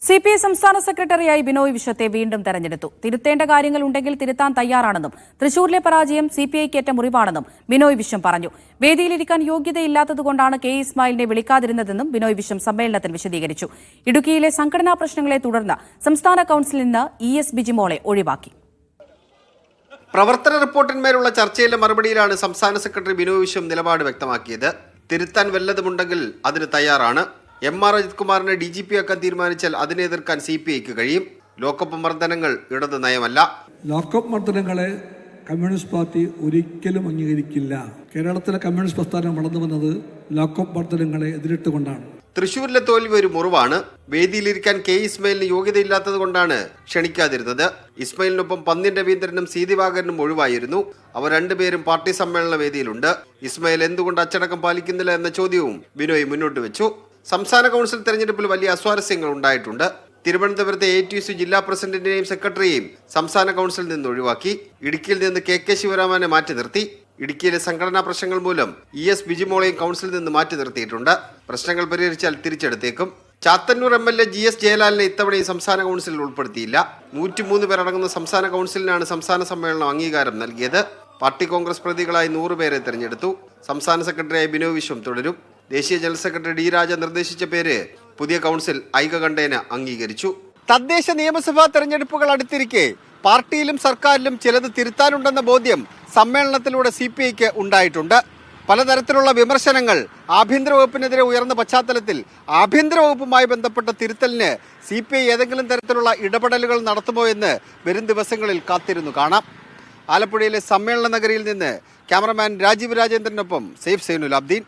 CPI സംസ്ഥാന സെക്രട്ടറിയായി ബിനോയ് വിശ്വത്തെ വീണ്ടും തെരഞ്ഞെടുത്തു. തിരുത്തേണ്ട കാര്യങ്ങളുണ്ടെങ്കിൽ തിരുത്താൻ തയ്യാറാണെന്നും തൃശൂരിലെ പരാജയം CPIക്കേറ്റ മുറിവാണെന്നും ബിനോയ് വിശ്വം പറഞ്ഞു. വേദിയിലിരിക്കാൻ യോഗ്യതയില്ലാത്തതുകൊണ്ടാണ് K ഇസ്മായിലിനെ വിളിക്കാതിരുന്നതെന്നും ബിനോയ് വിശ്വം സമ്മേളനത്തിൽ വിശദീകരിച്ചു. ഇടുക്കിയിലെ സംഘടനാ പ്രശ്നങ്ങളെ തുടർന്ന് സംസ്ഥാന കൌൺസിലിൽ നിന്ന് ES ബിജിമോളെ ഒഴിവാക്കി. പ്രവർത്തന റിപ്പോർട്ടിന്മേലുള്ള ചർച്ചയിലെ മറുപടിയിലാണ് സംസ്ഥാന സെക്രട്ടറി ബിനോയ് വിശ്വം നിലപാട് വ്യക്തമാക്കിയത്. തിരുത്താൻ വല്ലതുമുണ്ടെങ്കിൽ അതിന് തയ്യാറാണ്. MR അജിത് കുമാറിനെ DGP ആക്കാൻ തീരുമാനിച്ചാൽ അതിനെ എതിർക്കാൻ CPIക്ക് കഴിയും. ലോക്കപ്പ് മർദ്ദനങ്ങൾ ഇടത് നയമല്ല. ലോക്കപ്പ് മർദ്ദനങ്ങളെ കമ്മ്യൂണിസ്റ്റ് പാർട്ടി ഒരിക്കലും അംഗീകരിക്കില്ല. കേരളത്തിലെ കമ്മ്യൂണിസ്റ്റ് പ്രസ്ഥാനം വളർന്നു വന്നത് ലോക്കപ്പ് മർദ്ദനങ്ങളെ എതിരിട്ടുകൊണ്ടാണ്. തൃശൂരിലെ തോൽവി ഒരു മുറിവാണ്. വേദിയിലിരിക്കാൻ K ഇസ്മായിലിന് യോഗ്യതയില്ലാത്തത് കൊണ്ടാണ് ക്ഷണിക്കാതിരുന്നത്. ഇസ്മായിലിനൊപ്പം പന്ന്യൻ രവീന്ദ്രനും C ദിവാകരനും ഒഴിവായിരുന്നു. അവർ രണ്ടുപേരും പാർട്ടി സമ്മേളന വേദിയിലുണ്ട്. ഇസ്മായിൽ എന്തുകൊണ്ട് അച്ചടക്കം പാലിക്കുന്നില്ല എന്ന ചോദ്യവും ബിനോയ് മുന്നോട്ട് വെച്ചു. സംസ്ഥാന കൌൺസിൽ തെരഞ്ഞെടുപ്പിൽ വലിയ അസ്വാരസ്യങ്ങൾ ഉണ്ടായിട്ടുണ്ട്. തിരുവനന്തപുരത്തെ ATUC ജില്ലാ പ്രസിഡന്റിനെയും സെക്രട്ടറിയെയും സംസ്ഥാന കൌൺസിലിൽ നിന്ന് ഒഴിവാക്കി. ഇടുക്കിയിൽ നിന്ന് KK ശിവരാമനെ മാറ്റി നിർത്തി. ഇടുക്കിയിലെ സംഘടനാ പ്രശ്നങ്ങൾ മൂലം ES ബിജിമോളെയും കൌൺസിലിൽ നിന്ന് മാറ്റി നിർത്തിയിട്ടുണ്ട്. പ്രശ്നങ്ങൾ പരിഹരിച്ചാൽ തിരിച്ചെടുത്തേക്കും. ചാത്തന്നൂർ MLA GS ജയലാലിനെ ഇത്തവണയും സംസ്ഥാന കൌൺസിലിൽ ഉൾപ്പെടുത്തിയില്ല. 103 പേരടങ്ങുന്ന സംസ്ഥാന കൌൺസിലിനാണ് സംസ്ഥാന സമ്മേളനം അംഗീകാരം നൽകിയത്. പാർട്ടി കോൺഗ്രസ് പ്രതികളായി 100 പേരെ തെരഞ്ഞെടുത്തു. സംസ്ഥാന സെക്രട്ടറിയായി ബിനോയ് വിശ്വം തുടരും. ദേശീയ ജനറൽ സെക്രട്ടറി D രാജ നിർദ്ദേശിച്ച പേര് പുതിയ കൌൺസിൽ ഐകകണ്ഠേന അംഗീകരിച്ചു. തദ്ദേശ നിയമസഭാ തെരഞ്ഞെടുപ്പുകൾ അടുത്തിരിക്കെ പാർട്ടിയിലും സർക്കാരിലും ചിലത് തിരുത്താനുണ്ടെന്ന ബോധ്യം സമ്മേളനത്തിലൂടെ CPIക്ക് ഉണ്ടായിട്ടുണ്ട്. പലതരത്തിലുള്ള വിമർശനങ്ങൾ ആഭ്യന്തര വകുപ്പിനെതിരെ ഉയർന്ന പശ്ചാത്തലത്തിൽ ആഭ്യന്തര വകുപ്പുമായി ബന്ധപ്പെട്ട തിരുത്തലിന് CPI ഏതെങ്കിലും തരത്തിലുള്ള ഇടപെടലുകൾ നടത്തുമോ എന്ന് വരും ദിവസങ്ങളിൽ കാത്തിരുന്നു കാണാം. ആലപ്പുഴയിലെ സമ്മേളന നഗരിയിൽ നിന്ന് ക്യാമറമാൻ രാജീവ് രാജേന്ദ്രനൊപ്പം സൈഫ് സൈനുൽ അബ്ദീൻ.